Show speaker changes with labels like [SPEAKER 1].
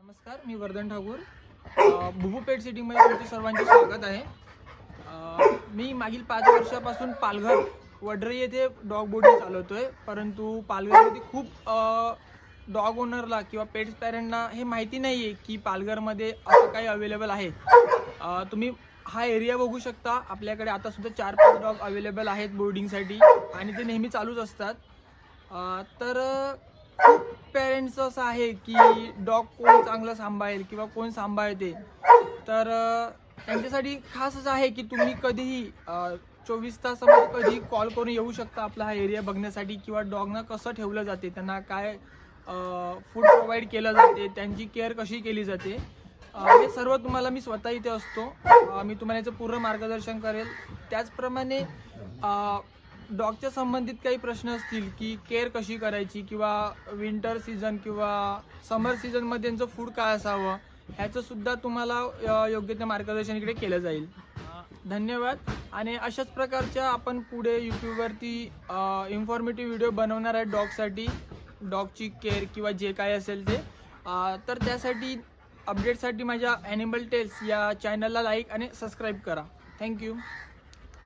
[SPEAKER 1] नमस्कार, मी वर्धन ठाकूर. बुबू पेट सिटीमध्ये तुमचे सर्वांचे स्वागत आहे. मी मागील 5 वर्षापासून पालघर वडरी येथे डॉग बोर्डिंग चालवतोय. परंतु पालघरमध्ये खूप डॉग ओनरला किंवा पेट्स पॅरेंटना हे माहिती नाही आहे की पालघरमध्ये असं काही अवेलेबल आहे. तुम्ही हा एरिया बघू शकता. आपल्याकडे आता सुद्धा 4-5 डॉग अवेलेबल आहेत बोर्डिंगसाठी आणि ते नेहमी चालूच असतात. तर पेरेंट्स असं आहे की डॉग कोण चांगलं सांभाळेल किंवा कोण सांभाळते, तर त्यांच्यासाठी खास असं आहे की तुम्ही कधीही 24 तासामध्ये कधी कॉल करून येऊ शकता आपला हा एरिया बघण्यासाठी, किंवा डॉगना कसं ठेवलं जाते, त्यांना काय फूड प्रोव्हाइड केलं जाते, त्यांची केअर कशी केली जाते, हे सर्व तुम्हाला मी स्वतः इथे असतो. मी तुम्हाला याचं पूर्ण मार्गदर्शन करेल. त्याचप्रमाणे डॉगच्या संबंधित काही प्रश्न असतील की केअर कशी करायची, किंवा विंटर सीझन किंवा समर सीझनमध्ये त्यांचं फूड काय असावं, ह्याचं सुद्धा तुम्हाला योग्य ते मार्गदर्शन इकडे केलं जाईल. धन्यवाद. आणि अशाच प्रकारच्या आपण पुढे यूट्यूबवरती इन्फॉर्मेटिव्ह व्हिडिओ बनवणार आहे डॉगसाठी, डॉगची केअर किंवा जे काय असेल ते. तर त्यासाठी अपडेटसाठी माझ्या ॲनिमल टेल्स या चॅनलला लाईक आणि सबस्क्राईब करा. थँक्यू.